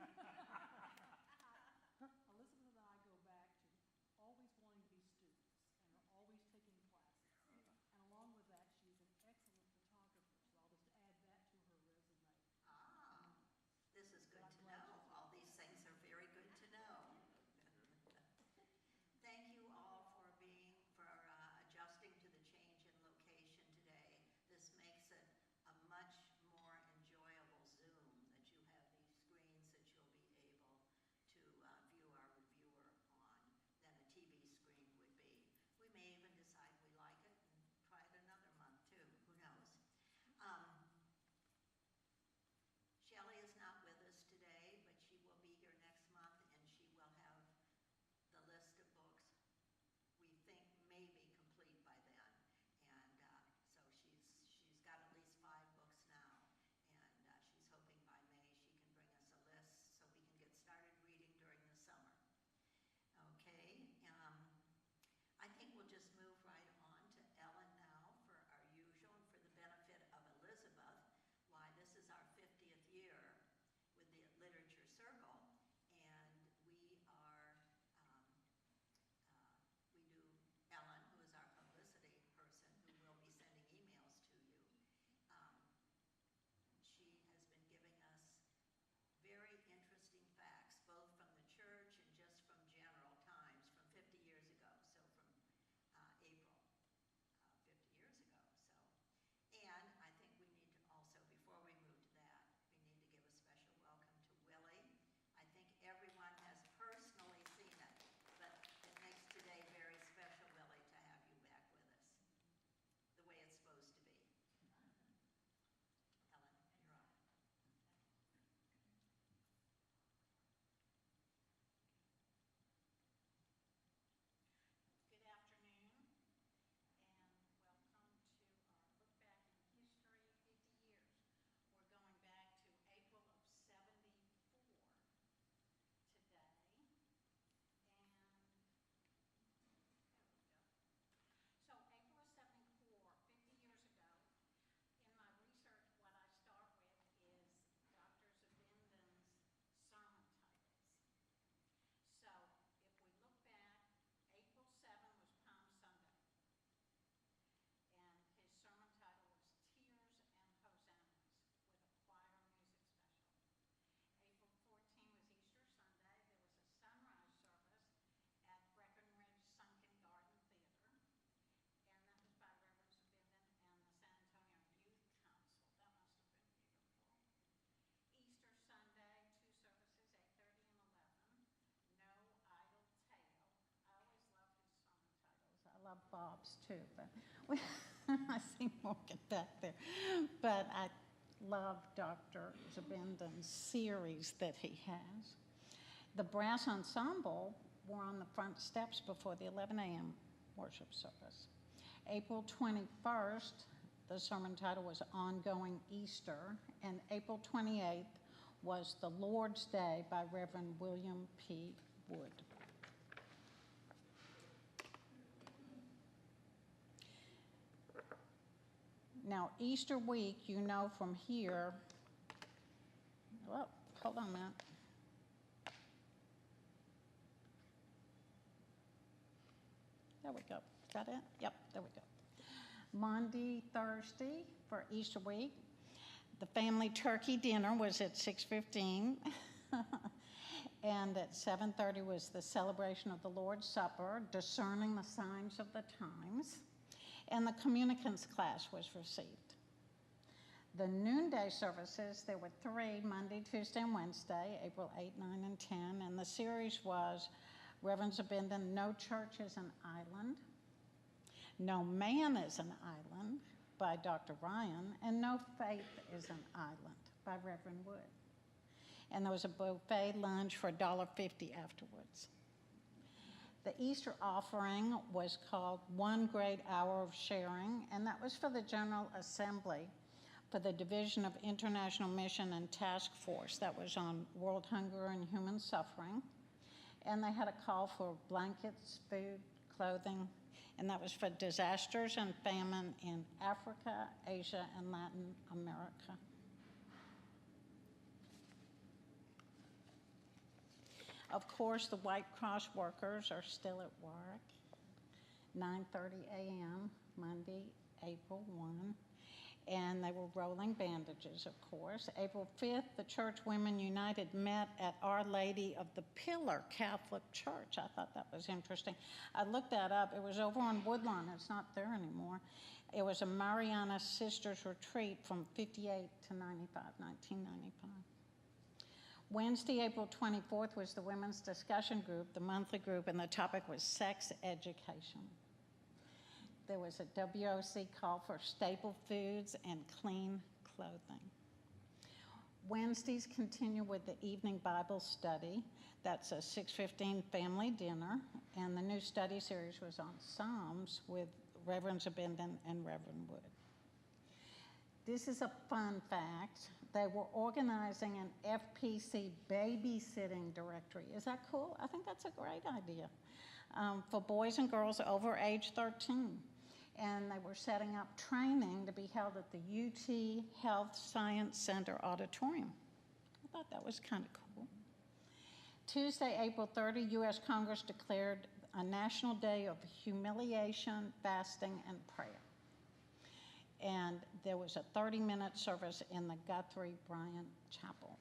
Elizabeth and I go back to always wanting to be students and are always taking classes. And along with that, she's an excellent photographer, so I'll just add that to her resume. Ah, this is good to know. All these things are very good to know. Thank you all for adjusting to the change in location today. This makes it a much more enjoyable Zoom, that you have these screens that you'll be able to view our reviewer on than a TV screen would be. We may even decide we like it and try it another month too, who knows. Shelley is not with us today, but she will be here next month, and she will have the list of books we think may be complete by then. And so she's got at least 5 books now, and she's hoping by May she can bring us a list so we can get started reading during the summer. Okay, I think we'll just move right on to Ellen now for our usual, and for the benefit of Elizabeth, why this is our 50th year with the Literature Circle, and we do Ellen, who is our publicity person, who will be sending emails to you. She has been giving us very interesting facts, both from the church and just from general times, from 50 years ago, so from April, 50 years ago. So, and I think we need to also, before we move to that, we need to give a special welcome to Willie. I think everyone has personally seen it, but it makes today very special, Willie, to have you back with us, the way it's supposed to be. Ellen, you're up. Good afternoon, and welcome to our look back in history, 50 years. We're going back to April of '74 today, and there we go. So April of '74, 50 years ago, in my research, what I start with is Dr. Zabenden's sermon titles. So if we look back, April 7 was Palm Sunday, and his sermon title was Tears and Hosannas, with a choir music special. April 14 was Easter Sunday. There was a sunrise service at Breckenridge Sunken Garden Theater, and that was by Reverend Zabenden and the San Antonio Youth Council. That must have been beautiful. Easter Sunday, 2 services, 8:30 and 11. No Idle Tale. I always love his sermon titles. I love Bob's too, but I see Morgan back there. But I love Dr. Zabenden's series that he has. The brass ensemble were on the front steps before the 11 a.m. worship service. April 21st, the sermon title was Ongoing Easter, and April 28th was The Lord's Day by Reverend William P. Wood. Now, Easter week, you know from here, well, hold on a minute. There we go. Is that it? Yep, there we go. Monday, Thursday for Easter week. The family turkey dinner was at 6:15. And at 7:30 was the celebration of the Lord's Supper, discerning the signs of the times. And the communicants class was received. The noonday services, there were 3, Monday, Tuesday, and Wednesday, April 8, 9, and 10. And the series was Reverend Zabenden, No Church is an Island, No Man is an Island by Dr. Ryan, and No Faith is an Island by Reverend Wood. And there was a buffet lunch for $1.50 afterwards. The Easter offering was called One Great Hour of Sharing, and that was for the General Assembly for the Division of International Mission and Task Force that was on world hunger and human suffering. And they had a call for blankets, food, clothing, and that was for disasters and famine in Africa, Asia, and Latin America. Of course, the White Cross workers are still at work. 9:30 a.m., Monday, April 1. And they were rolling bandages, of course. April 5th, the Church Women United met at Our Lady of the Pillar Catholic Church. I thought that was interesting. I looked that up. It was over on Woodlawn. It's not there anymore. It was a Mariana Sisters retreat from 58 to 1995. Wednesday, April 24th, was the Women's Discussion Group, the monthly group, and the topic was sex education. There was a WOC call for staple foods and clean clothing. Wednesdays continue with the evening Bible study. That's a 6:15 family dinner, and the new study series was on Psalms with Reverend Zabindon and Reverend Wood. This is a fun fact. They were organizing an FPC babysitting directory. Is that cool? I think that's a great idea. For boys and girls over age 13. And they were setting up training to be held at the UT Health Science Center auditorium. I thought that was kind of cool. Tuesday, April 30, U.S. Congress declared a National Day of Humiliation, Fasting, and Prayer. And there was a 30-minute service in the Guthrie Bryant Chapel.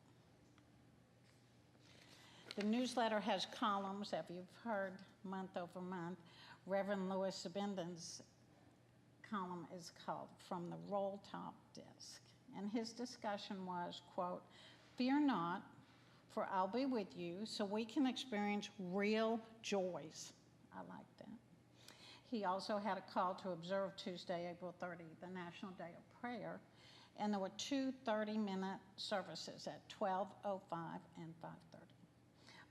The newsletter has columns, as you've heard, month over month. Reverend Louis Zabindon's column is called From the Roll Top Disc. And his discussion was, quote, "Fear not, for I'll be with you, so we can experience real joys." I like that. He also had a call to observe Tuesday, April 30, the National Day of Prayer, and there were two 30-minute services at 12:05 and 5:30.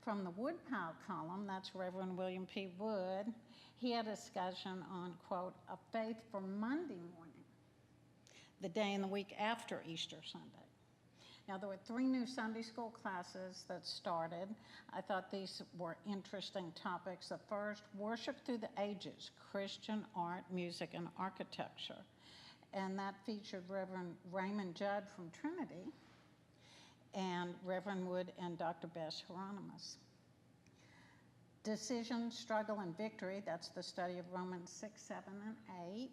From the Woodpile column, that's Reverend William P. Wood, he had a discussion on, quote, a faith for Monday morning, the day in the week after Easter Sunday. Now, there were 3 new Sunday school classes that started. I thought these were interesting topics. The first, Worship Through the Ages, Christian Art, Music, and Architecture. And that featured Reverend Raymond Judd from Trinity and Reverend Wood and Dr. Bess Hieronymus. Decision, Struggle, and Victory, that's the study of Romans 6, 7, and 8.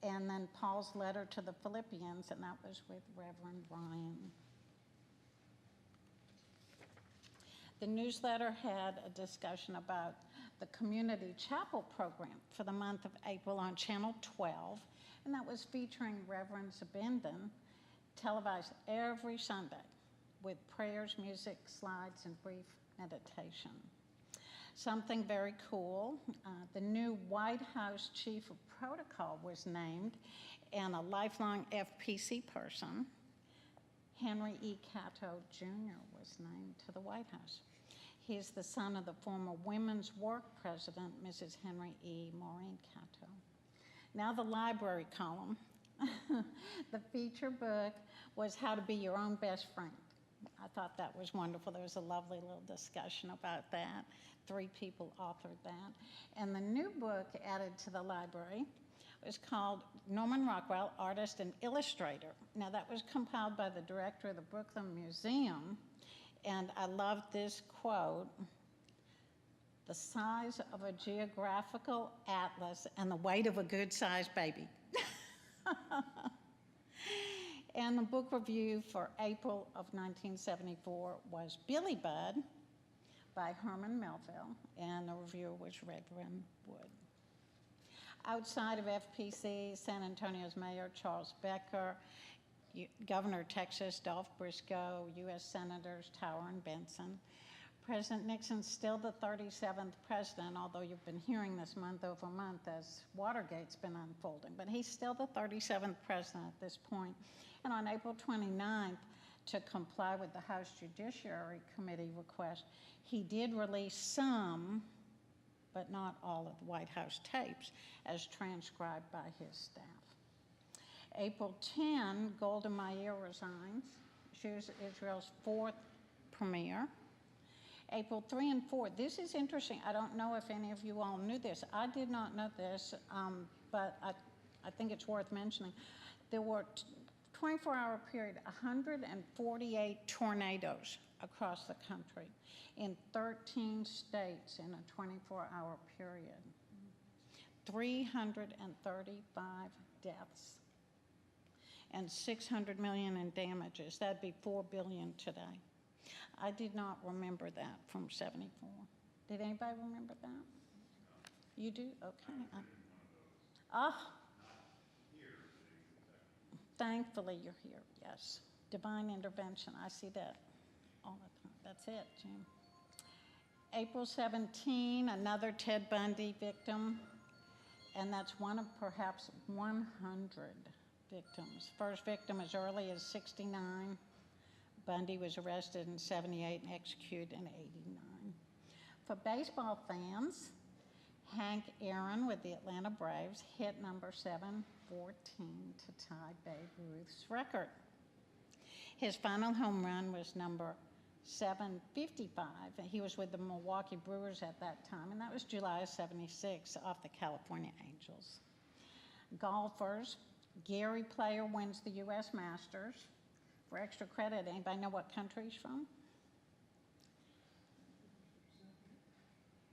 And then Paul's letter to the Philippians, and that was with Reverend Ryan. The newsletter had a discussion about the community chapel program for the month of April on Channel 12, and that was featuring Reverend Zabindon, televised every Sunday with prayers, music, slides, and brief meditation. Something very cool, the new White House Chief of Protocol was named, and a lifelong FPC person, Henry E. Cato Jr. was named to the White House. He's the son of the former Women's Work President, Mrs. Henry E. Maureen Cato. Now the library column. The feature book was How to Be Your Own Best Friend. I thought that was wonderful. There was a lovely little discussion about that. 3 people authored that. And the new book added to the library was called Norman Rockwell, Artist and Illustrator. Now that was compiled by the director of the Brooklyn Museum, and I loved this quote: "The size of a geographical atlas and the weight of a good-sized baby." And the book review for April of 1974 was Billy Budd by Herman Melville, and the reviewer was Reverend Wood. Outside of FPC, San Antonio's Mayor Charles Becker, Governor of Texas Dolph Briscoe, U.S. Senators Tower and Benson. President Nixon's still the 37th president, although you've been hearing this month over month as Watergate's been unfolding, but he's still the 37th president at this point. And on April 29th, to comply with the House Judiciary Committee request, he did release some, but not all of the White House tapes, as transcribed by his staff. April 10, Golda Meir resigns. She was Israel's 4th premier. April 3 and 4, this is interesting. I don't know if any of you all knew this. I did not know this, but I think it's worth mentioning. There were 24-hour period, 148 tornadoes across the country in 13 states in a 24-hour period. 335 deaths and 600 million in damages. That'd be 4 billion today. I did not remember that from 74. Did anybody remember that? You do? Okay. Thankfully you're here, yes. Divine intervention, I see that all the time. That's it, Jim. April 17, another Ted Bundy victim, and that's one of perhaps 100 victims. First victim as early as 69. Bundy was arrested in 78 and executed in 89. For baseball fans, Hank Aaron with the Atlanta Braves hit number 714 to tie Babe Ruth's record. His final home run was number 755. He was with the Milwaukee Brewers at that time, and that was July of 76 off the California Angels. Golfers, Gary Player wins the U.S. Masters. For extra credit, anybody know what country he's from?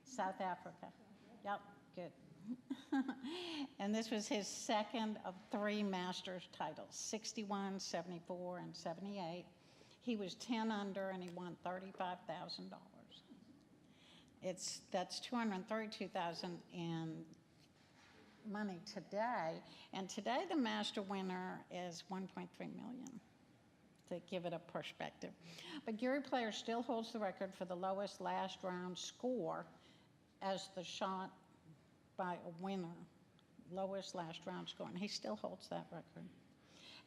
South Africa. Yep, good. And this was his second of 3 Masters titles, 61, 74, and 78. He was 10 under and he won $35,000. That's $232,000 in money today, and today the Master winner is $1.3 million, to give it a perspective. But Gary Player still holds the record for the lowest last round score as the shot by a winner, lowest last round score, and he still holds that record.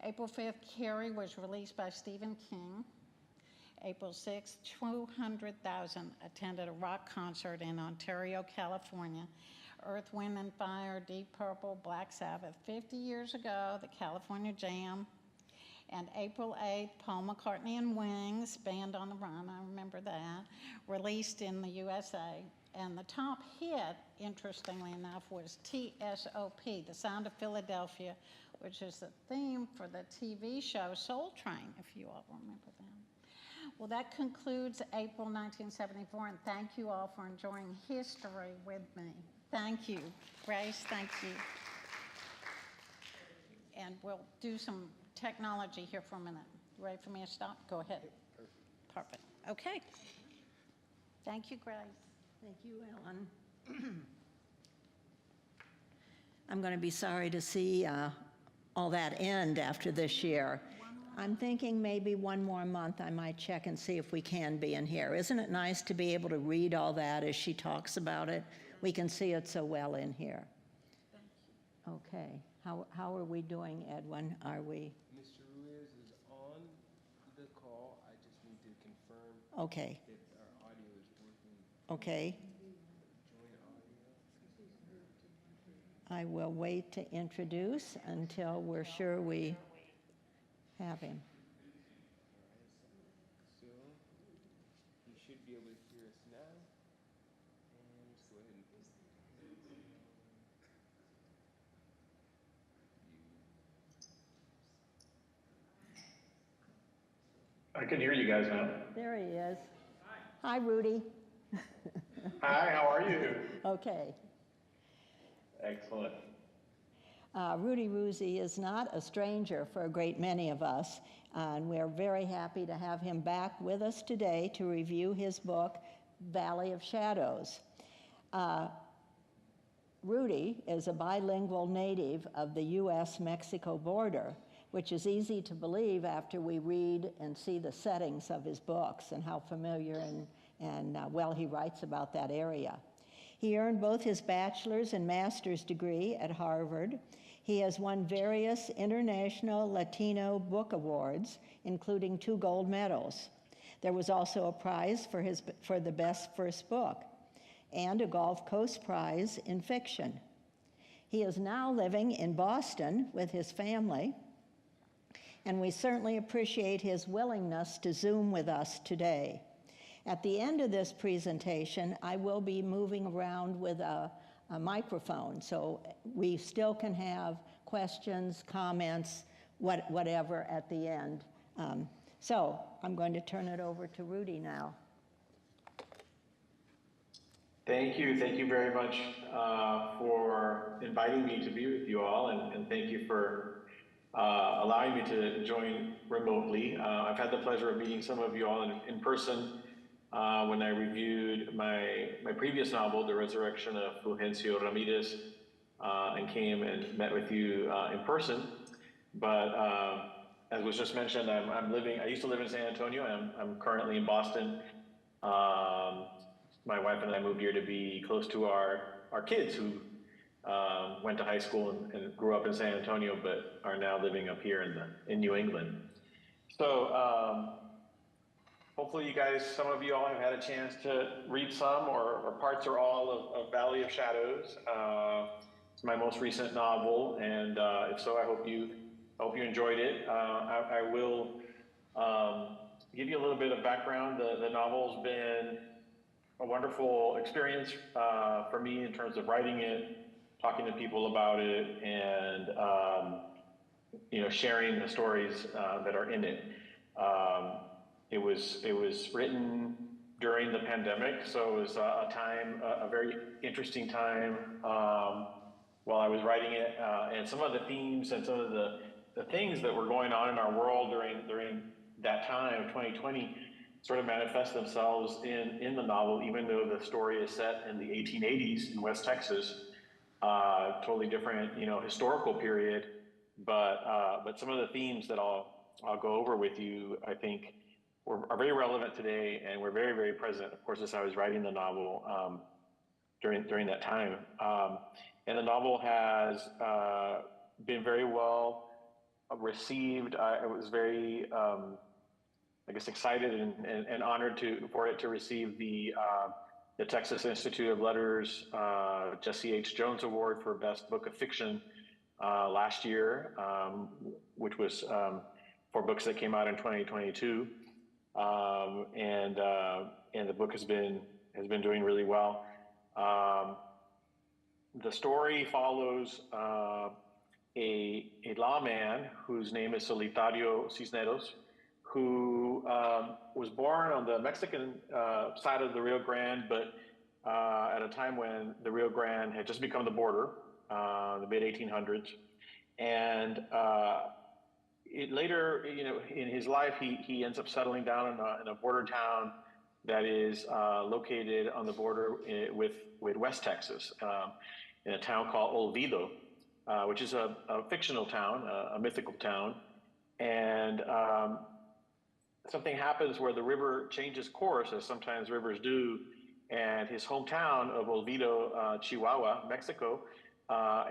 April 5th, Carrie was released by Stephen King. April 6th, 200,000 attended a rock concert in Ontario, California. Earth, Wind and Fire, Deep Purple, Black Sabbath. 50 years ago, the California Jam. And April 8th, Paul McCartney and Wings, Band on the Run, I remember that, released in the USA. And the top hit, interestingly enough, was TSOP, The Sound of Philadelphia, which is the theme for the TV show Soul Train, if you all remember that. Well, that concludes April 1974, and thank you all for enjoying history with me. Thank you. Grace, thank you. And we'll do some technology here for a minute. You ready for me to stop? Go ahead. Perfect. Okay. Thank you, Grace. Thank you, Ellen. I'm going to be sorry to see all that end after this year. I'm thinking maybe one more month I might check and see if we can be in here. Isn't it nice to be able to read all that as she talks about it? We can see it so well in here. Okay. How are we doing, Edwin? Are we? Mr. Ruiz is on the call. I just need to confirm Okay. that our audio is working. Okay. Join audio. I will wait to introduce until we're sure we have him. So you should be able to hear us now. And let's go ahead and I can hear you guys now. There he is. Hi, Rudy. Hi, how are you? Okay. Excellent. Rudy Ruiz is not a stranger for a great many of us, and we're very happy to have him back with us today to review his book, Valley of Shadows. Rudy is a bilingual native of the U.S.-Mexico border, which is easy to believe after we read and see the settings of his books and how familiar and well he writes about that area. He earned both his bachelor's and master's degree at Harvard. He has won various international Latino book awards, including 2 gold medals. There was also a prize for the best first book and a Gulf Coast Prize in fiction. He is now living in Boston with his family, and we certainly appreciate his willingness to Zoom with us today. At the end of this presentation, I will be moving around with a microphone, so we still can have questions, comments, whatever at the end. So I'm going to turn it over to Rudy now. Thank you very much for inviting me to be with you all, and thank you for allowing me to join remotely. I've had the pleasure of meeting some of you all in person when I reviewed my previous novel, The Resurrection of Fulgencio Ramirez, and came and met with you in person. But as was just mentioned, I used to live in San Antonio, and I'm currently in Boston. My wife and I moved here to be close to our kids who went to high school and grew up in San Antonio, but are now living up here in New England. So hopefully you guys, some of you all have had a chance to read some or parts or all of Valley of Shadows. It's my most recent novel, and if so, I hope you enjoyed it. I will give you a little bit of background. The novel's been a wonderful experience for me in terms of writing it, talking to people about it, and sharing the stories that are in it. It was written during the pandemic, so it was a very interesting time while I was writing it, and some of the themes and some of the things that were going on in our world during that time of 2020 sort of manifest themselves in the novel, even though the story is set in the 1880s in West Texas, totally different, historical period. But some of the themes that I'll go over with you, I think, are very relevant today, and were very, very present, of course, as I was writing the novel during that time. And the novel has been very well received. I was very excited and honored for it to receive the Texas Institute of Letters Jesse H. Jones Award for Best Book of Fiction last year, which was for books that came out in 2022, and the book has been doing really well. The story follows a lawman whose name is Solitario Cisneros, who was born on the Mexican side of the Rio Grande, but at a time when the Rio Grande had just become the border, the mid-1800s. And later, in his life, he ends up settling down in a border town that is located on the border with West Texas, in a town called Olvido, which is a fictional town, a mythical town. And something happens where the river changes course, as sometimes rivers do, and his hometown of Olvido, Chihuahua, Mexico,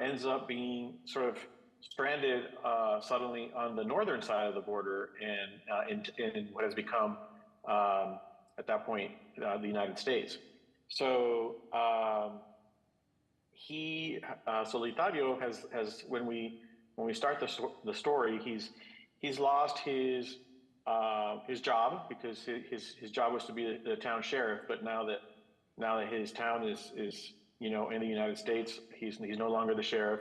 ends up being sort of stranded suddenly on the northern side of the border, and in what has become, at that point, the United States. So Solitario has when we start the story, he's lost his job, because his job was to be the town sheriff, but now that his town is in the United States, he's no longer the sheriff.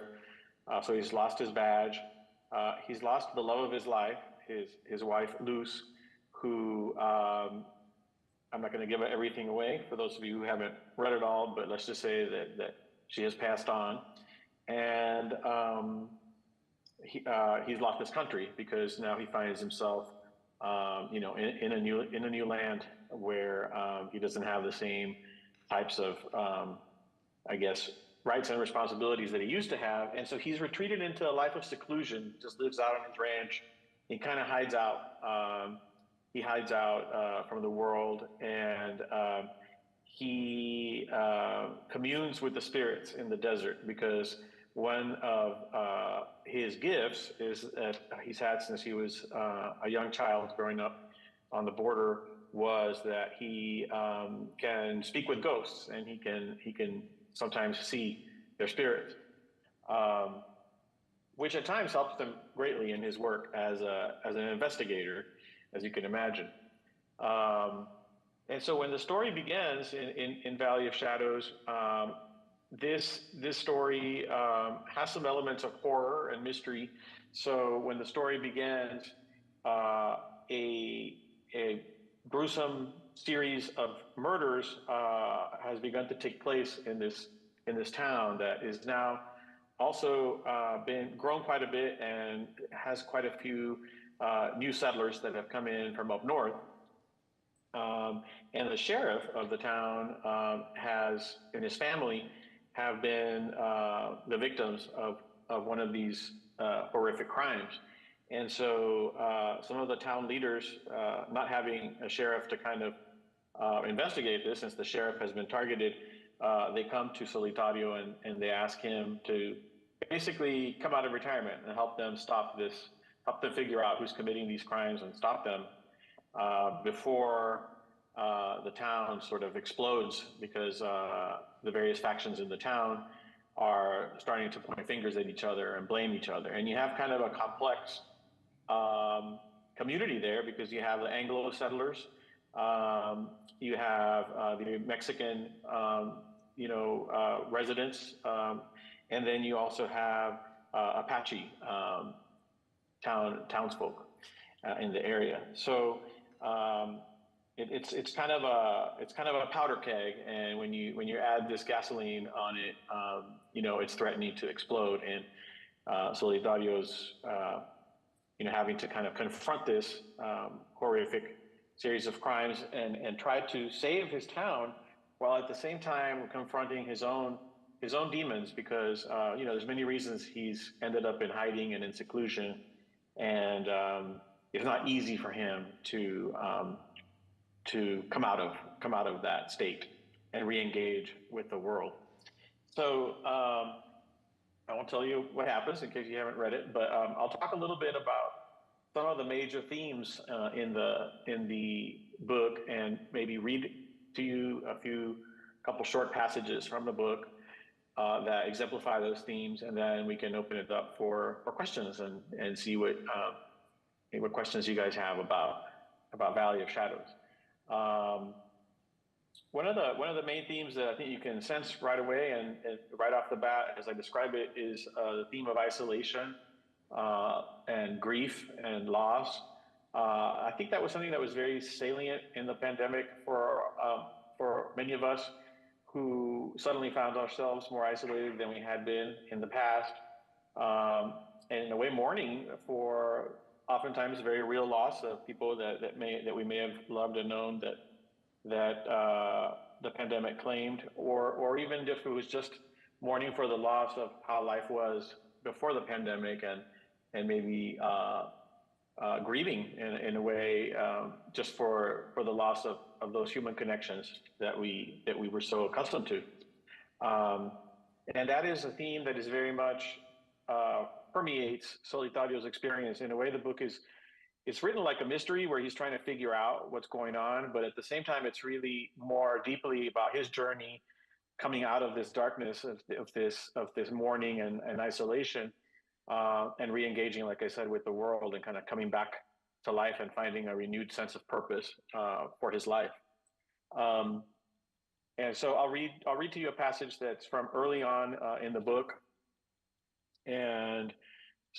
So he's lost his badge. He's lost the love of his life, his wife Luz, who I'm not going to give everything away for those of you who haven't read it all, but let's just say that she has passed on, and he's left this country because now he finds himself in a new land where he doesn't have the same types of rights and responsibilities that he used to have. And so he's retreated into a life of seclusion, just lives out on his ranch. He kind of hides out. He hides out from the world, and he communes with the spirits in the desert, because one of his gifts is that he's had since he was a young child growing up on the border was that he can speak with ghosts, and he can sometimes see their spirits, which at times helps him greatly in his work as an investigator, as you can imagine. And so when the story begins in Valley of Shadows, this story has some elements of horror and mystery. So when the story begins, a gruesome series of murders has begun to take place in this town that is now also been grown quite a bit and has quite a few new settlers that have come in from up north. And the sheriff of the town has, and his family, have been the victims of one of these horrific crimes. And so some of the town leaders, not having a sheriff to kind of investigate this, since the sheriff has been targeted, they come to Solitario and they ask him to basically come out of retirement and help them stop this, help them figure out who's committing these crimes and stop them before the town sort of explodes, because the various factions in the town are starting to point fingers at each other and blame each other. And you have kind of a complex community there, because you have the Anglo settlers, you have the Mexican, residents, and then you also have Apache townsfolk in the area. So it's kind of a powder keg, and when you add this gasoline on it, it's threatening to explode. And Solidario's having to kind of confront this horrific series of crimes and try to save his town, while at the same time confronting his own demons, because there's many reasons he's ended up in hiding and in seclusion, and it's not easy for him to come out of that state and re-engage with the world. So I won't tell you what happens in case you haven't read it, but I'll talk a little bit about some of the major themes in the book, and maybe read to you a couple short passages from the book that exemplify those themes, and then we can open it up for questions and see what questions you guys have about Valley of Shadows. One of the main themes that I think you can sense right away and right off the bat as I describe it is the theme of isolation and grief and loss. I think that was something that was very salient in the pandemic for many of us who suddenly found ourselves more isolated than we had been in the past, and in a way mourning for oftentimes very real loss of people that we may have loved and known that the pandemic claimed, or even if it was just mourning for the loss of how life was before the pandemic, and maybe grieving in a way just for the loss of those human connections that we were so accustomed to. And that is a theme that is very much permeates Solitario's experience. In a way, the book it's written like a mystery where he's trying to figure out what's going on, but at the same time, it's really more deeply about his journey coming out of this darkness of this mourning and isolation, and re-engaging, like I said, with the world, and kind of coming back to life and finding a renewed sense of purpose for his life. And so I'll read to you a passage that's from early on in the book. And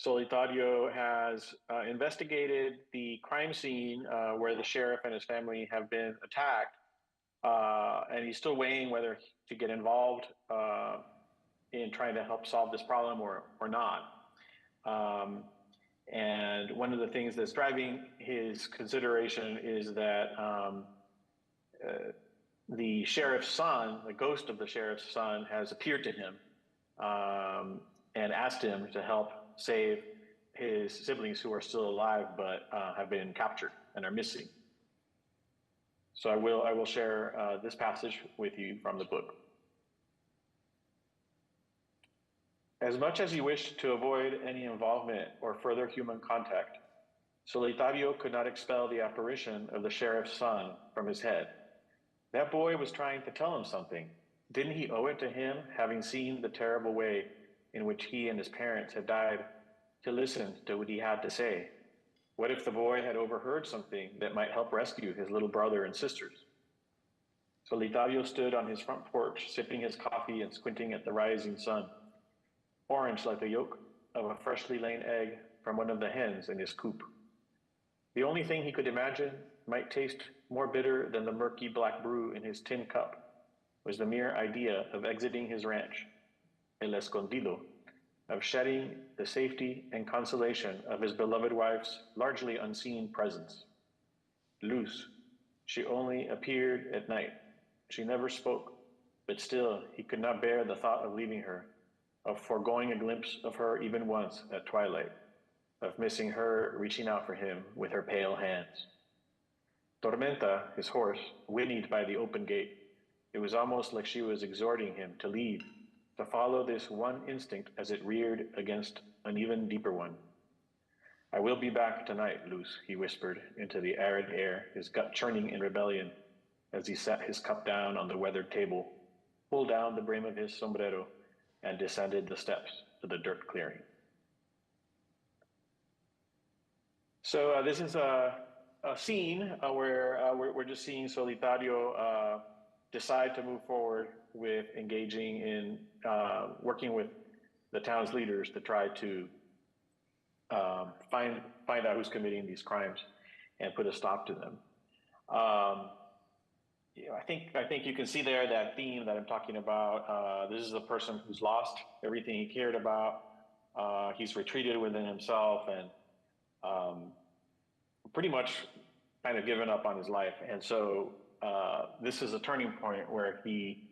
Solitario has investigated the crime scene where the sheriff and his family have been attacked, and he's still weighing whether to get involved in trying to help solve this problem or not. And one of the things that's driving his consideration is that the sheriff's son, the ghost of the sheriff's son, has appeared to him and asked him to help save his siblings who are still alive but have been captured and are missing. So I will share this passage with you from the book. As much as he wished to avoid any involvement or further human contact, Solitario could not expel the apparition of the sheriff's son from his head. That boy was trying to tell him something. Didn't he owe it to him, having seen the terrible way in which he and his parents had died, to listen to what he had to say? What if the boy had overheard something that might help rescue his little brother and sisters? Solitario stood on his front porch, sipping his coffee and squinting at the rising sun, orange like the yolk of a freshly laid egg from one of the hens in his coop. The only thing he could imagine might taste more bitter than the murky black brew in his tin cup was the mere idea of exiting his ranch, El Escondido, of shedding the safety and consolation of his beloved wife's largely unseen presence. Luz, she only appeared at night. She never spoke, but still he could not bear the thought of leaving her, of foregoing a glimpse of her even once at twilight, of missing her reaching out for him with her pale hands. Tormenta, his horse, whinnied by the open gate. It was almost like she was exhorting him to leave, to follow this one instinct as it reared against an even deeper one. I will be back tonight, Luz, he whispered into the arid air, his gut churning in rebellion as he set his cup down on the weathered table, pulled down the brim of his sombrero, and descended the steps to the dirt clearing. So this is a scene where we're just seeing Solitario decide to move forward with engaging in working with the town's leaders to try to find out who's committing these crimes and put a stop to them. I think you can see there that theme that I'm talking about. This is a person who's lost everything he cared about. He's retreated within himself and pretty much kind of given up on his life. And so this is a turning point where he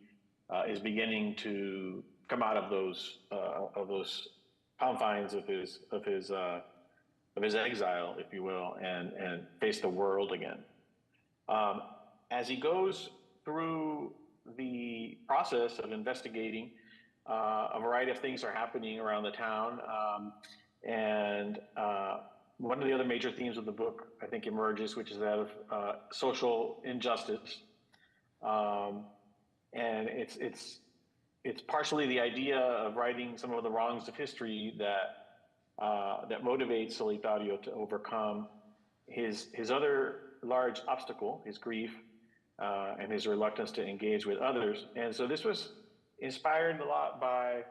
is beginning to come out of those confines of his exile, if you will, and face the world again. As he goes through the process of investigating, a variety of things are happening around the town, and one of the other major themes of the book, I think, emerges, which is that of social injustice, and it's partially the idea of righting some of the wrongs of history that motivates Solitario to overcome his other large obstacle, his grief, and his reluctance to engage with others. And so this was inspired a lot by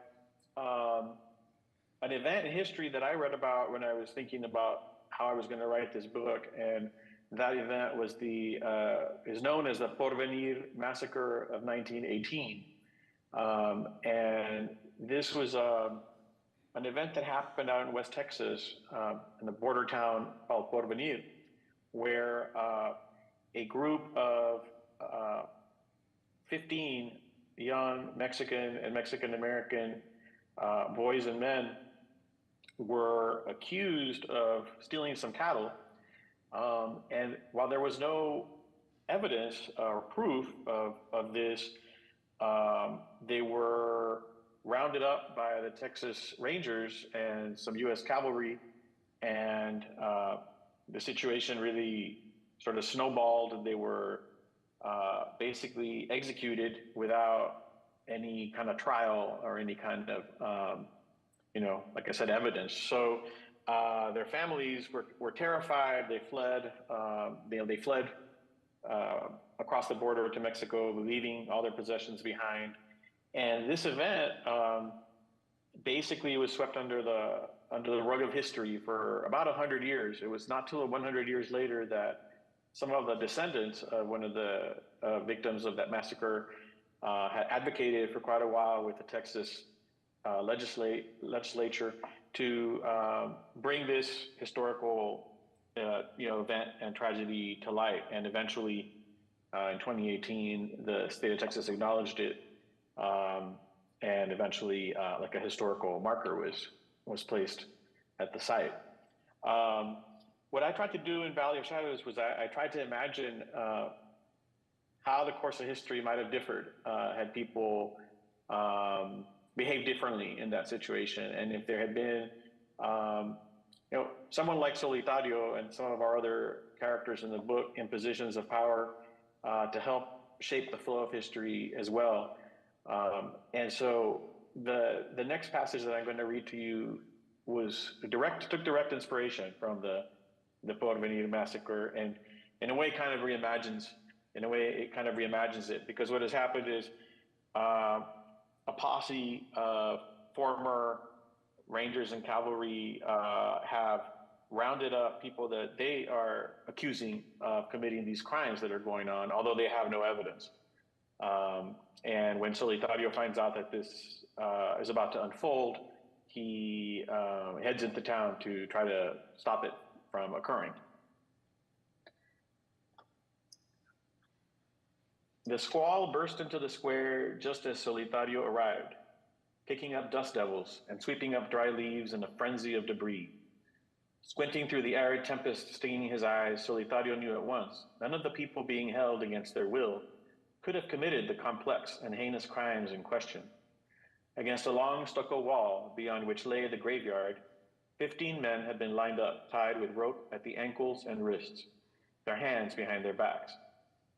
an event in history that I read about when I was thinking about how I was going to write this book. And that event was is known as the Porvenir Massacre of 1918. And this was an event that happened out in West Texas, in the border town called Porvenir, where a group of 15 young Mexican and Mexican-American boys and men were accused of stealing some cattle. And while there was no evidence or proof of this, they were rounded up by the Texas Rangers and some U.S. cavalry, and the situation really sort of snowballed, and they were basically executed without any kind of trial or any kind of, like I said, evidence. So their families were terrified. They fled. They fled across the border to Mexico, leaving all their possessions behind. And this event basically was swept under the rug of history for about 100 years. It was not till 100 years later that some of the descendants of one of the victims of that massacre had advocated for quite a while with the Texas legislature to bring this historical event and tragedy to light. And eventually, in 2018, the state of Texas acknowledged it, and eventually, like a historical marker was placed at the site. What I tried to do in Valley of Shadows was I tried to imagine how the course of history might have differed had people behaved differently in that situation, and if there had been someone like Solitario and some of our other characters in the book in positions of power to help shape the flow of history as well. And so the next passage that I'm going to read to you took direct inspiration from the Porvenir massacre, and in a way it kind of reimagines it, because what has happened is a posse of former Rangers and cavalry have rounded up people that they are accusing of committing these crimes that are going on, although they have no evidence. And when Solitario finds out that this is about to unfold, he heads into town to try to stop it from occurring. The squall burst into the square just as Solitario arrived, kicking up dust devils and sweeping up dry leaves in a frenzy of debris. Squinting through the arid tempest stinging his eyes, Solitario knew at once none of the people being held against their will could have committed the complex and heinous crimes in question. Against a long stucco wall beyond which lay the graveyard, 15 men had been lined up, tied with rope at the ankles and wrists, their hands behind their backs.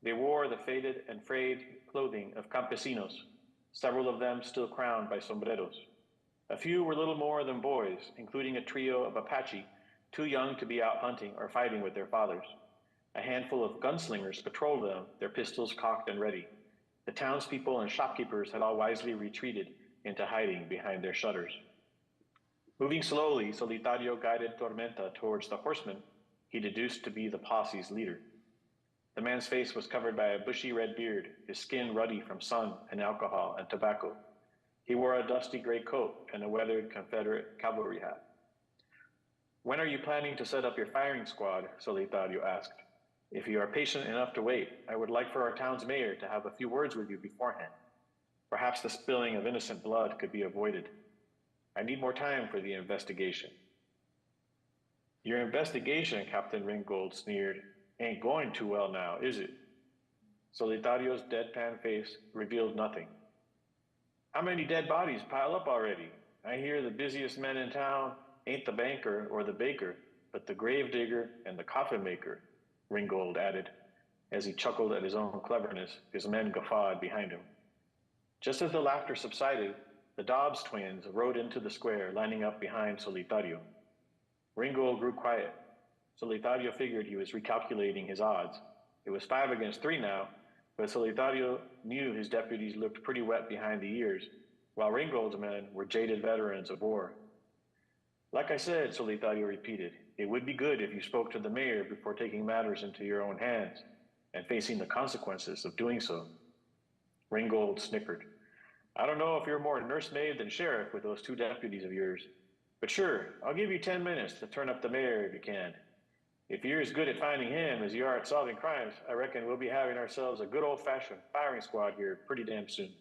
They wore the faded and frayed clothing of campesinos, several of them still crowned by sombreros. A few were little more than boys, including a trio of Apache, too young to be out hunting or fighting with their fathers. A handful of gunslingers patrolled them, their pistols cocked and ready. The townspeople and shopkeepers had all wisely retreated into hiding behind their shutters. Moving slowly, Solitario guided Tormenta towards the horseman he deduced to be the posse's leader. The man's face was covered by a bushy red beard, his skin ruddy from sun and alcohol and tobacco. He wore a dusty gray coat and a weathered Confederate cavalry hat. "When are you planning to set up your firing squad?" Solitario asked. "If you are patient enough to wait, I would like for our town's mayor to have a few words with you beforehand. Perhaps the spilling of innocent blood could be avoided. I need more time for the investigation." "Your investigation," Captain Ringgold sneered, "ain't going too well now, is it?" Solitario's deadpan face revealed nothing. "How many dead bodies pile up already? I hear the busiest men in town ain't the banker or the baker, but the grave digger and the coffin maker," Ringgold added. As he chuckled at his own cleverness, his men guffawed behind him. Just as the laughter subsided, the Dobbs twins rode into the square, lining up behind Solitario. Ringgold grew quiet. Solitario figured he was recalculating his odds. It was 5 against 3 now, but Solitario knew his deputies looked pretty wet behind the ears, while Ringgold's men were jaded veterans of war. "Like I said," Solitario repeated, "it would be good if you spoke to the mayor before taking matters into your own hands and facing the consequences of doing so." Ringgold snickered. "I don't know if you're more nursemaid than sheriff with those 2 deputies of yours, but sure, I'll give you 10 minutes to turn up the mayor if you can. If you're as good at finding him as you are at solving crimes, I reckon we'll be having ourselves a good old-fashioned firing squad here pretty damn soon."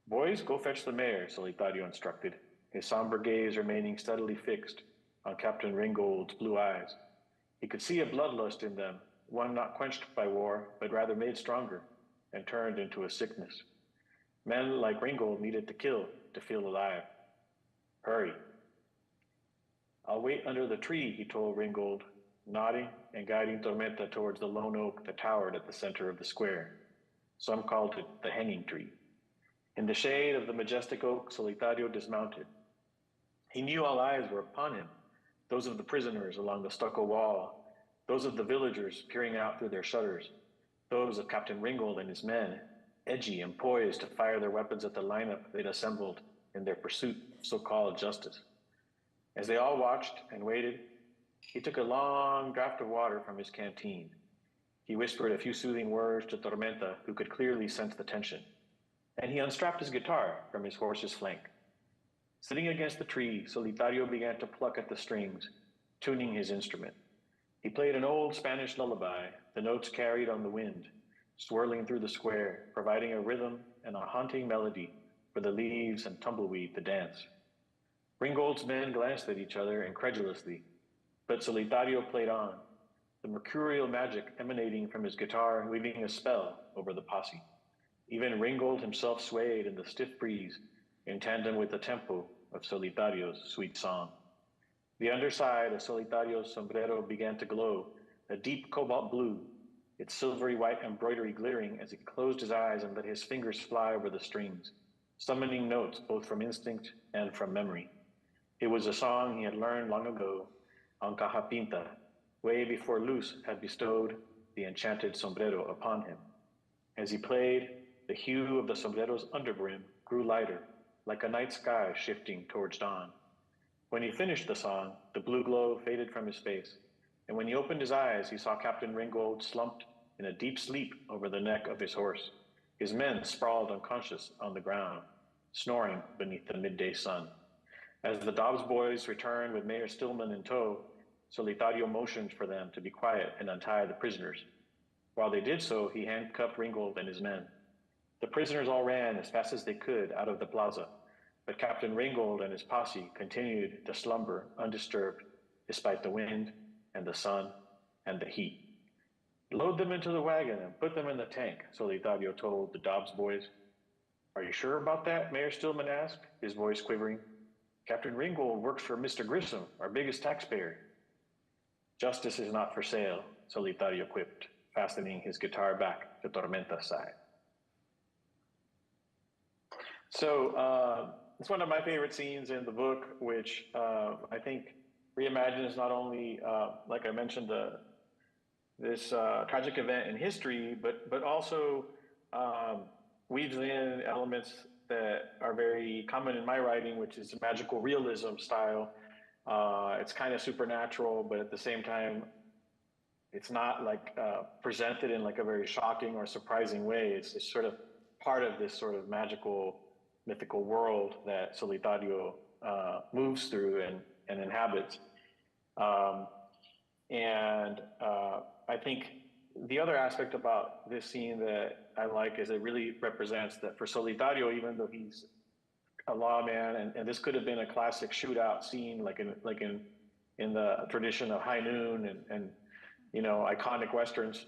"Boys, go fetch the mayor," Solitario instructed, his somber gaze remaining steadily fixed on Captain Ringgold's blue eyes. He could see a bloodlust in them, one not quenched by war, but rather made stronger and turned into a sickness. Men like Ringgold needed to kill to feel alive. "Hurry." "I'll wait under the tree," he told Ringgold, nodding and guiding Tormenta towards the lone oak that towered at the center of the square. Some called it the hanging tree. In the shade of the majestic oak, Solitario dismounted. He knew all eyes were upon him, those of the prisoners along the stucco wall, those of the villagers peering out through their shutters, those of Captain Ringgold and his men, edgy and poised to fire their weapons at the lineup they'd assembled in their pursuit of so-called justice. As they all watched and waited, he took a long draught of water from his canteen. He whispered a few soothing words to Tormenta, who could clearly sense the tension, and he unstrapped his guitar from his horse's flank. Sitting against the tree, Solitario began to pluck at the strings, tuning his instrument. He played an old Spanish lullaby, the notes carried on the wind, swirling through the square, providing a rhythm and a haunting melody for the leaves and tumbleweed to dance. Ringgold's men glanced at each other incredulously, but Solitario played on, the mercurial magic emanating from his guitar weaving a spell over the posse. Even Ringgold himself swayed in the stiff breeze in tandem with the tempo of Solitario's sweet song. The underside of Solitario's sombrero began to glow, a deep cobalt blue, its silvery white embroidery glittering as he closed his eyes and let his fingers fly over the strings, summoning notes both from instinct and from memory. It was a song he had learned long ago on Caja Pinta, way before Luz had bestowed the enchanted sombrero upon him. As he played, the hue of the sombrero's underbrim grew lighter, like a night sky shifting towards dawn. When he finished the song, the blue glow faded from his face, and when he opened his eyes, he saw Captain Ringgold slumped in a deep sleep over the neck of his horse, his men sprawled unconscious on the ground, snoring beneath the midday sun. As the Dobbs boys returned with Mayor Stillman in tow, Solitario motioned for them to be quiet and untie the prisoners. While they did so, he handcuffed Ringgold and his men. The prisoners all ran as fast as they could out of the plaza, but Captain Ringgold and his posse continued to slumber undisturbed despite the wind and the sun and the heat. Load them into the wagon and put them in the tank, Solitario told the Dobbs boys. Are you sure about that? Mayor Stillman asked, his voice quivering. Captain Ringgold works for Mr. Grissom, our biggest taxpayer. Justice is not for sale, Solitario quipped, fastening his guitar back to Tormenta's side. So it's one of my favorite scenes in the book, which I think reimagines not only, like I mentioned, this tragic event in history, but also weaves in elements that are very common in my writing, which is magical realism style. It's kind of supernatural, but at the same time, it's not like presented in like a very shocking or surprising way. It's just sort of part of this sort of magical, mythical world that Solitario moves through and inhabits. I think the other aspect about this scene that I like is it really represents that for Solitario, even though he's a lawman, and this could have been a classic shootout scene, like in the tradition of High Noon and you know, iconic westerns.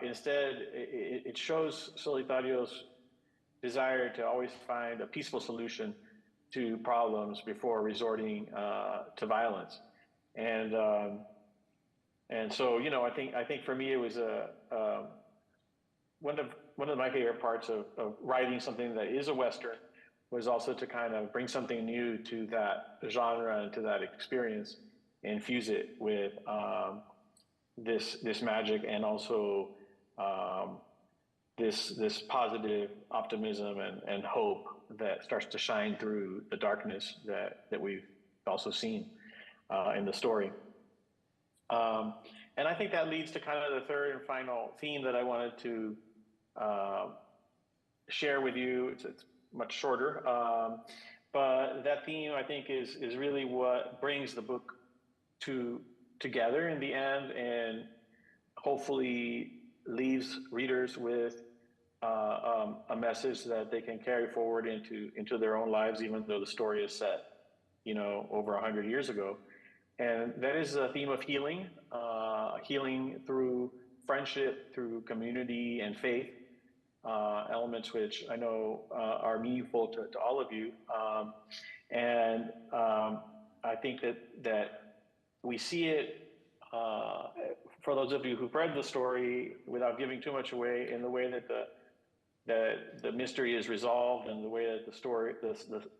Instead, it shows Solitario's desire to always find a peaceful solution to problems before resorting to violence. And so, you know, I think for me it was one of my favorite parts of writing something that is a Western was also to kind of bring something new to that genre and to that experience, and fuse it with this magic and also this positive optimism and hope that starts to shine through the darkness that we've also seen in the story. And I think that leads to kind of the third and final theme that I wanted to share with you. It's much shorter, but that theme I think is really what brings the book together in the end, and hopefully leaves readers with a message that they can carry forward into their own lives, even though the story is set, you know, over 100 years ago. And that is a theme of healing, healing through friendship, through community and faith, elements which I know are meaningful to all of you. I think that we see it, for those of you who've read the story, without giving too much away, in the way that the mystery is resolved, and the way that the story,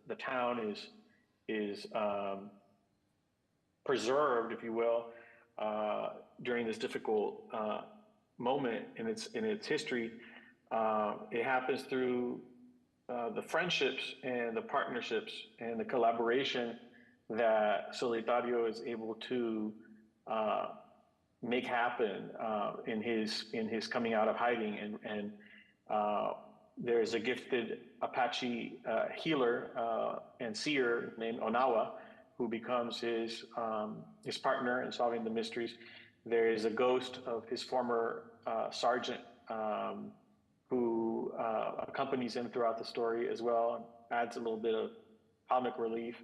the town is preserved, if you will, during this difficult moment in its history. It happens through the friendships and the partnerships and the collaboration that Solitario is able to make happen in his coming out of hiding. And there's a gifted Apache healer and seer named Onawa, who becomes his partner in solving the mysteries. There is a ghost of his former sergeant who accompanies him throughout the story as well, and adds a little bit of comic relief.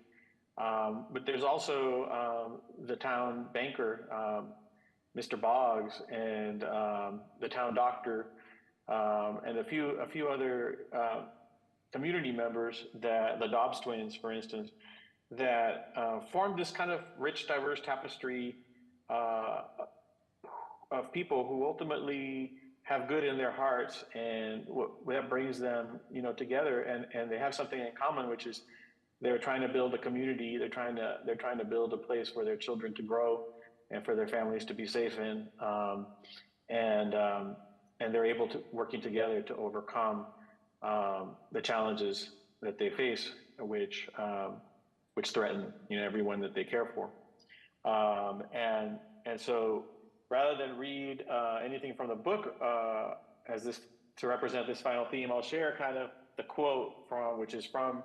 But there's also the town banker, Mr. Boggs, and the town doctor, and a few other community members, that the Dobbs twins, for instance, that formed this kind of rich, diverse tapestry of people who ultimately have good in their hearts, and that brings them, you know, together, and they have something in common, which is they're trying to build a community. They're trying to build a place for their children to grow and for their families to be safe in, and they're able to working together to overcome the challenges that they face, which which threaten, everyone that they care for. And so rather than read anything from the book as this to represent this final theme, I'll share kind of the quote which is from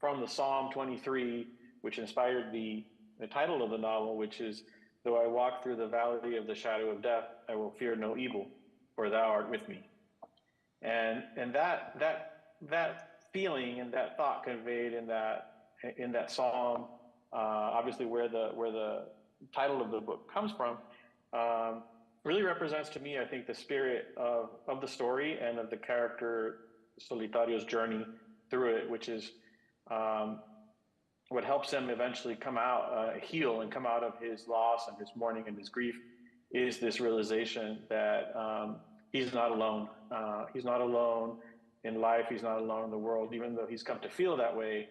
the Psalm 23, which inspired the title of the novel, which is, "Though I walk through the valley of the shadow of death, I will fear no evil, for thou art with me." And that feeling and that thought conveyed in that psalm, obviously where the title of the book comes from, really represents to me, I think, the spirit of the story and of the character Solitario's journey through it, which is what helps him eventually come out, heal and come out of his loss and his mourning and his grief, is this realization that he's not alone. He's not alone in life. He's not alone in the world. Even though he's come to feel that way,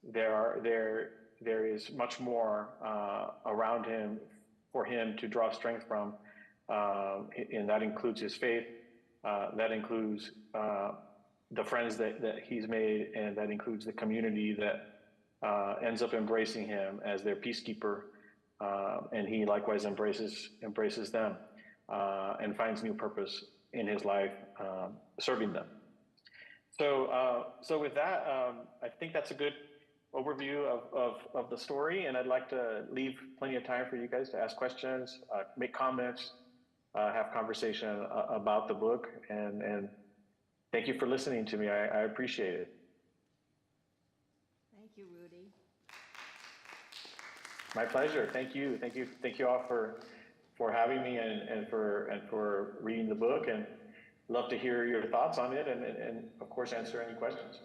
there is much more around him for him to draw strength from, and that includes his faith. That includes the friends that he's made, and that includes the community that ends up embracing him as their peacekeeper, and he likewise embraces them and finds new purpose in his life, serving them. So with that, I think that's a good overview of the story, and I'd like to leave plenty of time for you guys to ask questions, make comments, have conversation about the book, and thank you for listening to me. I appreciate it. Thank you, Rudy. My pleasure. Thank you all for having me and for reading the book, and love to hear your thoughts on it, and of course answer any questions.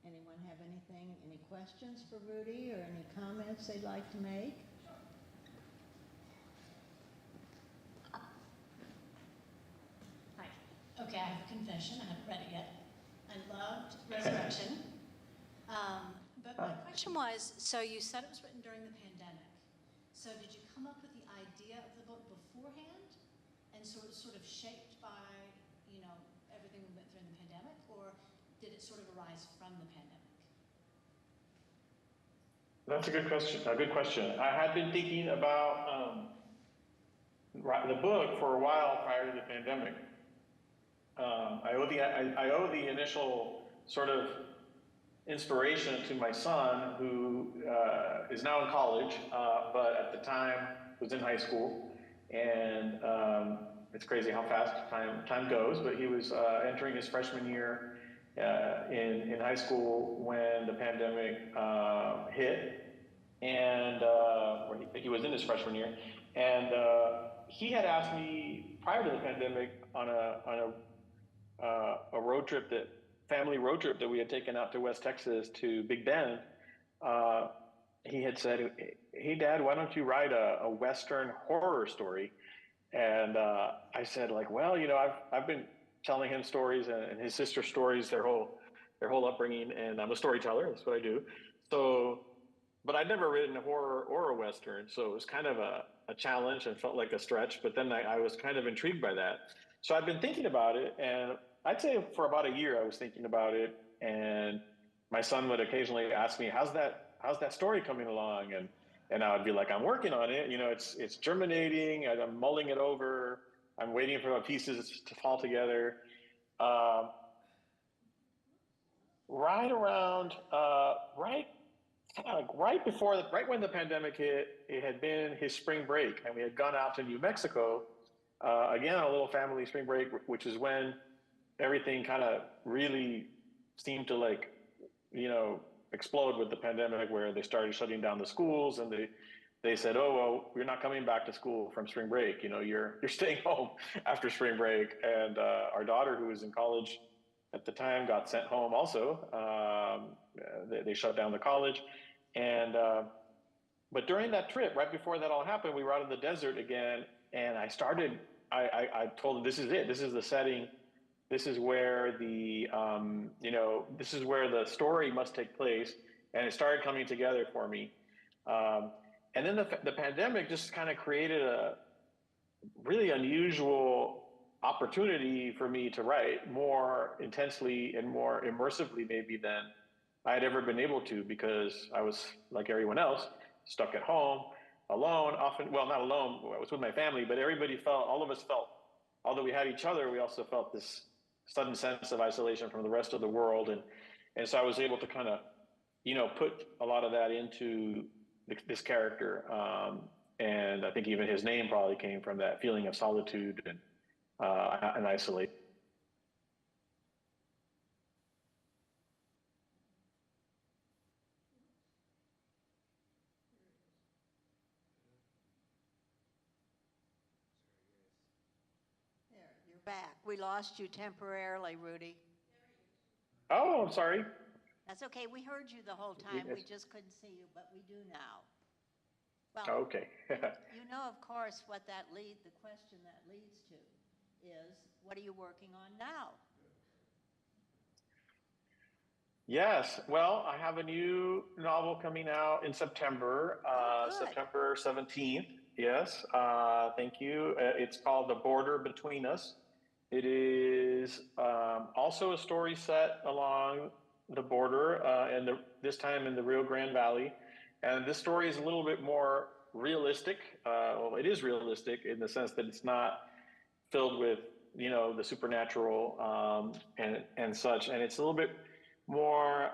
Anyone have any questions for Rudy or any comments they'd like to make? Hi. Okay, I have a confession. I haven't read it yet. I loved Resurrection. But my question was, so you said it was written during the pandemic. So did you come up with the idea of the book beforehand? And so it was sort of shaped by, everything we went through in the pandemic? Or did it sort of arise from the pandemic? That's a good question. I had been thinking about the book for a while prior to the pandemic. I owe the initial sort of inspiration to my son, who is now in college, but at the time was in high school. And it's crazy how fast time goes, but he was entering his freshman year in high school when the pandemic hit, and he was in his freshman year, and he had asked me prior to the pandemic on a family road trip that we had taken out to West Texas to Big Bend. He had said, "Hey, Dad, why don't you write a Western horror story?" And I said, well, I've been telling him stories and his sister stories their whole upbringing, and I'm a storyteller. That's what I do. So, but I'd never written a horror or a Western, so it was kind of a challenge and felt like a stretch. But then I was kind of intrigued by that. So I've been thinking about it, and I'd say for about a year I was thinking about it, and my son would occasionally ask me, how's that story coming along? And I would be like, I'm working on it. It's germinating. I'm mulling it over. I'm waiting for the pieces to fall together. Right when the pandemic hit, it had been his spring break, and we had gone out to New Mexico, again, on a little family spring break, which is when everything kind of really seemed to explode with the pandemic, where they started shutting down the schools, and they said, "Oh, well, you're not coming back to school from spring break. You're staying home after spring break." And our daughter, who was in college at the time, got sent home also. They shut down the college, and but during that trip, right before that all happened, we were out in the desert again, and I told them, this is it. This is the setting. This is where this is where the story must take place, and it started coming together for me. And then the pandemic just kind of created a really unusual opportunity for me to write more intensely and more immersively, maybe I had ever been able to, because I was, like everyone else, stuck at home, alone, often, well, not alone, I was with my family, but all of us felt, although we had each other, we also felt this sudden sense of isolation from the rest of the world. And so I was able to kind of, put a lot of that into this character. And I think even his name probably came from that feeling of solitude and isolation. There, you're back. We lost you temporarily, Rudy. Oh, I'm sorry. That's okay. We heard you the whole time. We just couldn't see you, but we do now. Well, Okay. you know, of course, the question that leads to is, what are you working on now? Yes. Well, I have a new novel coming out in September, Good. September 17th. Yes. Thank you. It's called The Border Between Us. It is also a story set along the border, and this time in the Rio Grande Valley. And this story is a little bit more realistic. Well, it is realistic in the sense that it's not filled with, the supernatural and such. And it's a little bit more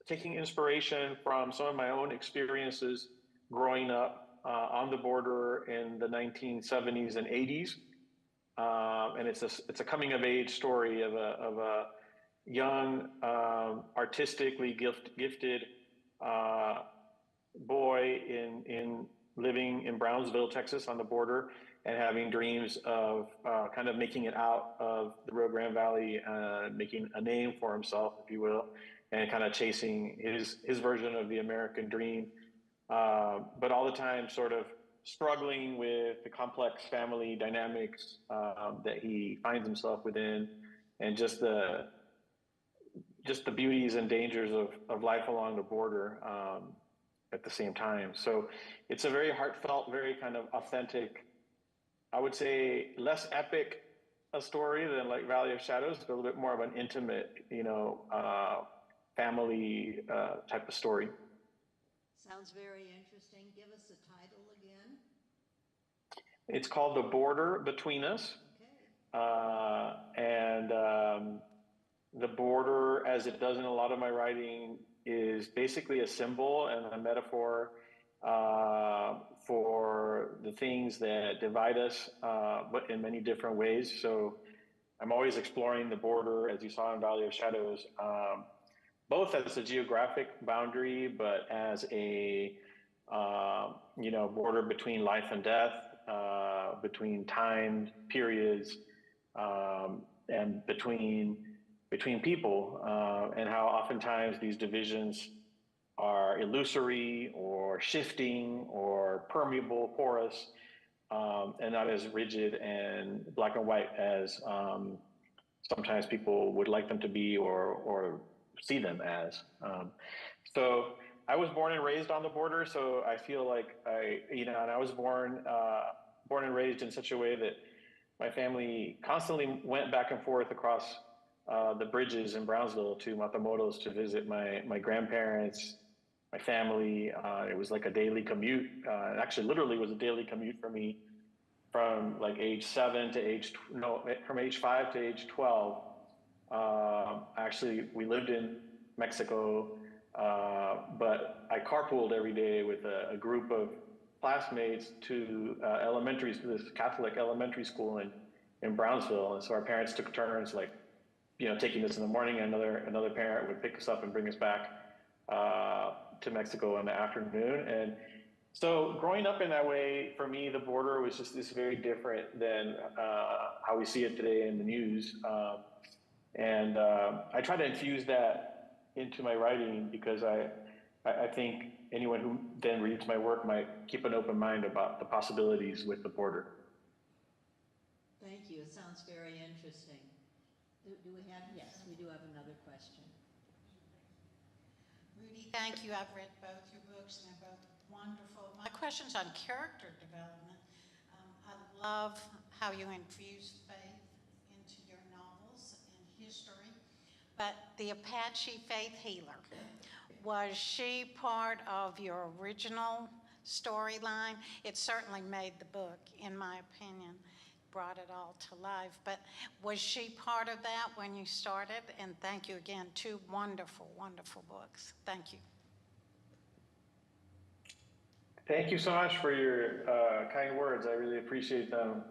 taking inspiration from some of my own experiences growing up on the border in the 1970s and 80s. And it's a coming of age story of a young, artistically gifted boy in living in Brownsville, Texas, on the border, and having dreams of kind of making it out of the Rio Grande Valley, making a name for himself, if you will, and kind of chasing his version of the American dream, but all the time sort of struggling with the complex family dynamics that he finds himself within, and just the beauties and dangers of life along the border at the same time. So it's a very heartfelt, very kind of authentic, I would say less epic a story than like Valley of Shadows, but a little bit more of an intimate, family type of story. Sounds very interesting. Give us the title again. It's called The Border Between Us. Okay. And the border, as it does in a lot of my writing, is basically a symbol and a metaphor for the things that divide us, but in many different ways. So I'm always exploring the border, as you saw in Valley of Shadows, both as a geographic boundary, but as a border between life and death, between time periods, and between people, and how oftentimes these divisions are illusory or shifting or permeable, porous, and not as rigid and black and white as sometimes people would like them to be or see them as. So I was born and raised on the border, so I feel like and I was born and raised in such a way that my family constantly went back and forth across the bridges in Brownsville to Matamoros to visit my grandparents, my family. It was like a daily commute. It actually literally was a daily commute for me from like age 7 to from age 5 to age 12. Actually, we lived in Mexico, but I carpooled every day with a group of classmates to this Catholic elementary school in Brownsville. And so our parents took turns, like, taking us in the morning, and another parent would pick us up and bring us back to Mexico in the afternoon. And so growing up in that way, for me, the border was just this very different than how we see it today in the news. And I try to infuse that into my writing, because I think anyone who then reads my work might keep an open mind about the possibilities with the border. Thank you. It sounds very interesting. Do we have? Yes, we do have another question. Rudy, thank you. I've read both your books, and they're both wonderful. My question's on character development. I love how you infuse faith into your novels and history. But the Apache faith healer, was she part of your original storyline? It certainly made the book, in my opinion, brought it all to life. But was she part of that when you started? And thank you again, 2 wonderful, wonderful books. Thank you. Thank you so much for your kind words. I really appreciate them.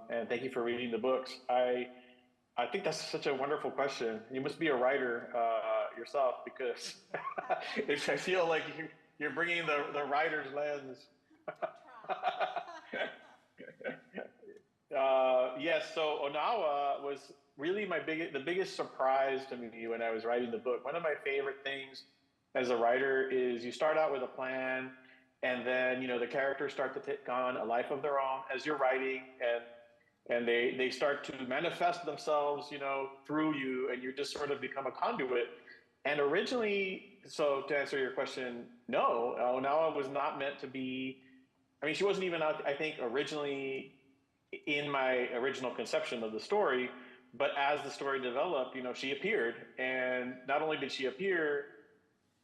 And thank you for reading the books. I think that's such a wonderful question. You must be a writer yourself, because I feel like you're bringing the writer's lens. Yes, so Onawa was really the biggest surprise to me when I was writing the book. One of my favorite things as a writer is you start out with a plan, and then the characters start to take on a life of their own as you're writing, and they start to manifest themselves, through you, and you just sort of become a conduit. And originally, so to answer your question, no, Onawa was not meant to be. I mean, she wasn't even, I think, originally in my original conception of the story, but as the story developed, she appeared. And not only did she appear,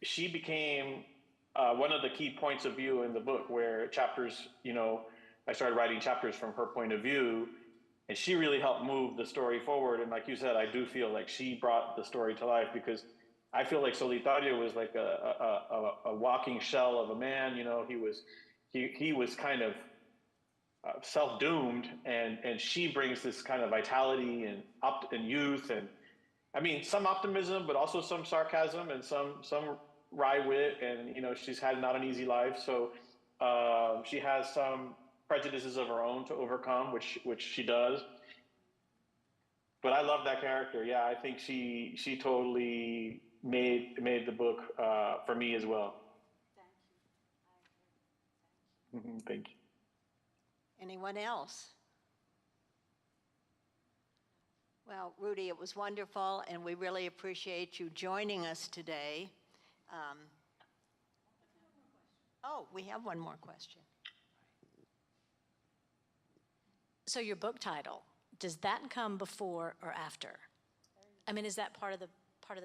she became one of the key points of view in the book, where chapters, I started writing chapters from her point of view, and she really helped move the story forward. And like you said, I do feel like she brought the story to life, because I feel like Solitario was like a walking shell of a man. He was kind of self-doomed, and she brings this kind of vitality and youth, and I mean some optimism, but also some sarcasm and some wry wit, and she's had not an easy life, so she has some prejudices of her own to overcome, which she does. But I love that character. Yeah, I think she totally made the book for me as well. Thank you. Thank you. Anyone else? Well, Rudy, it was wonderful, and we really appreciate you joining us today. We have one more question. So your book title, does that come before or after? I mean, is that part of the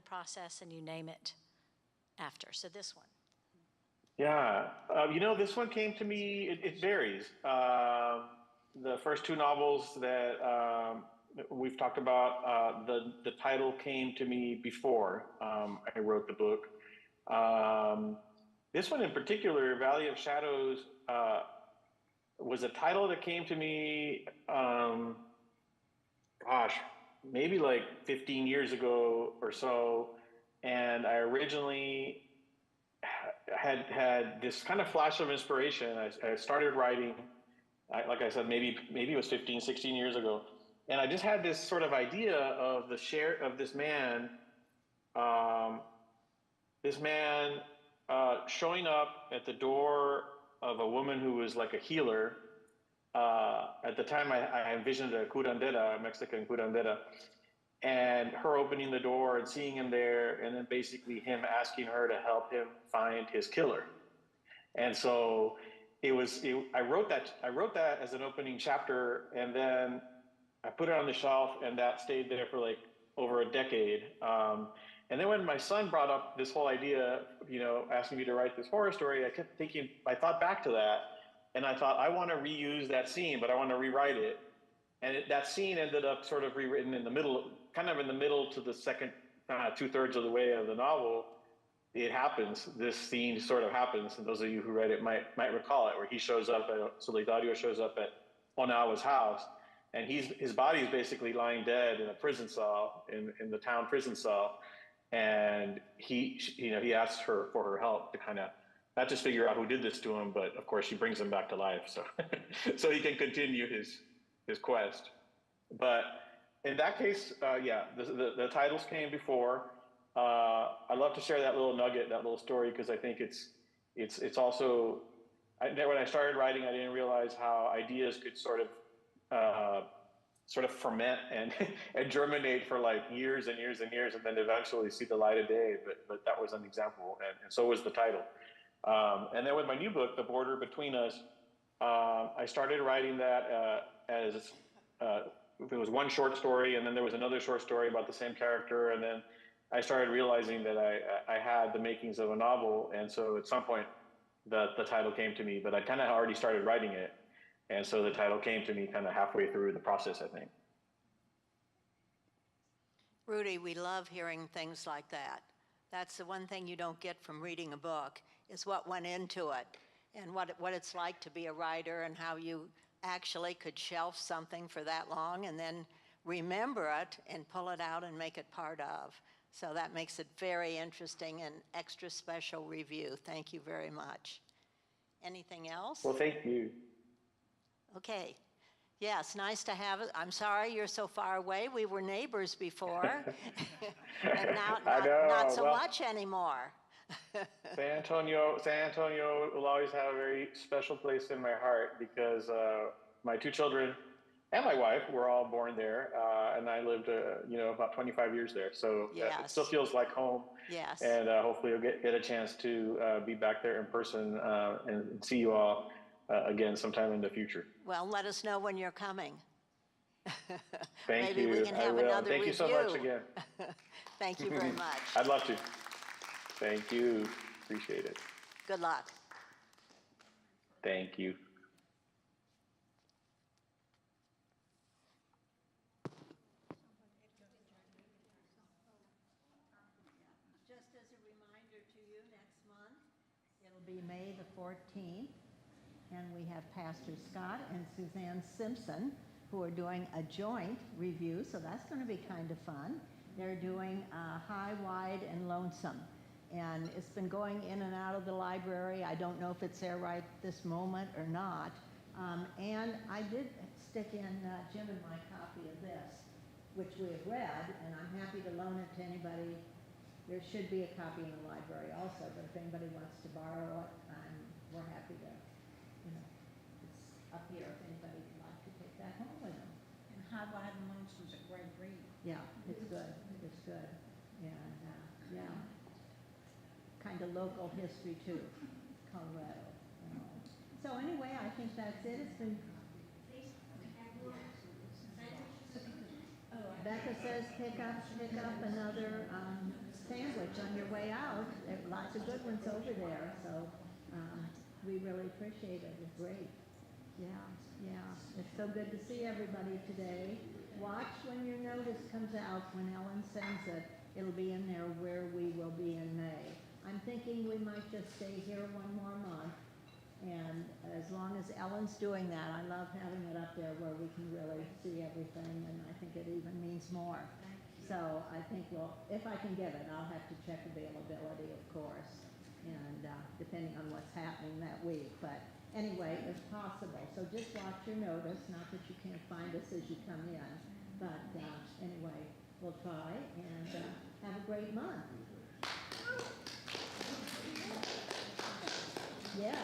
process, and you name it after? So this one. Yeah, this one came to me. It varies. The first 2 novels that we've talked about, the title came to me before I wrote the book. This one in particular, Valley of Shadows, was a title that came to me, maybe like 15 years ago or so. And I originally had this kind of flash of inspiration. I started writing, like I said, maybe it was 15, 16 years ago. And I just had this sort of idea of this man, showing up at the door of a woman who was like a healer. At the time, I envisioned a curandera, a Mexican curandera, and her opening the door and seeing him there, and then basically him asking her to help him find his killer. And so I wrote that as an opening chapter, and then I put it on the shelf, and that stayed there for like over a decade. And then when my son brought up this whole idea, asking me to write this horror story, I thought back to that, and I thought, I want to reuse that scene, but I want to rewrite it. And that scene ended up sort of rewritten in the middle to the second 2/3 of the way of the novel. It happens. This scene sort of happens, and those of you who read it might recall it, where he shows up Solidario shows up at Onawa's house, and his body is basically lying dead in a prison cell, in the town prison cell, and he asks her for her help to kind of not just figure out who did this to him, but of course she brings him back to life, so so he can continue his quest. But in that case, the titles came before. I love to share that little nugget, that little story, because I think it's also, when I started writing, I didn't realize how ideas could sort of ferment and germinate for like years and years and years, and then eventually see the light of day. But that was an example, and so was the title. And then with my new book, The Border Between Us, I started writing that there was one short story, and then there was another short story about the same character, and then I started realizing that I had the makings of a novel, and so at some point the title came to me, but I kind of already started writing it, and so the title came to me kind of halfway through the process, I think. Rudy, we love hearing things like that. That's the one thing you don't get from reading a book, is what went into it and what it's like to be a writer and how you actually could shelf something for that long and then remember it and pull it out and make it part of. So that makes it very interesting and extra special review. Thank you very much. Anything else? Well, thank you. Okay. Yes, nice to have it. I'm sorry you're so far away. We were neighbors before. And now not so much anymore. San Antonio will always have a very special place in my heart because my two children and my wife were all born there, and I lived, about 25 years there. So Yes. it still feels like home. Yes. And hopefully you'll get a chance to be back there in person and see you all again sometime in the future. Well, let us know when you're coming. Thank Maybe you. we can have I will. another Thank you so much again. Thank you very much. I'd love to. Thank you. Appreciate it. Good luck. Thank you. Just as a reminder to you, next month, it'll be May the 14th, and we have Pastor Scott and Suzanne Simpson, who are doing a joint review, so that's going to be kind of fun. They're doing High, Wide, and Lonesome, and it's been going in and out of the library. I don't know if it's there right this moment or not, and I did stick in Jim and my copy of this, which we have read, and I'm happy to loan it to anybody. There should be a copy in the library also, but if anybody wants to borrow it, we're happy to, it's up here if anybody would like to take that home with them. And High, Wide, and Lonesome's a great read. Yeah, it's good, it's good. And, yeah, kind of local history too, Colorado. So anyway, I think that's it. It's been. Becca says pick up another sandwich on your way out. There are lots of good ones over there, so we really appreciate it. It's great. Yeah. It's so good to see everybody today. Watch when your notice comes out, when Ellen sends it. It'll be in there where we will be in May. I'm thinking we might just stay here one more month. And as long as Ellen's doing that, I love having it up there where we can really see everything, and I think it even means more. So I think, if I can get it, I'll have to check availability, of course, and depending on what's happening that week. But anyway, it's possible. So just watch your notice, not that you can't find us as you come in. But anyway, we'll try, and have a great month. Yeah.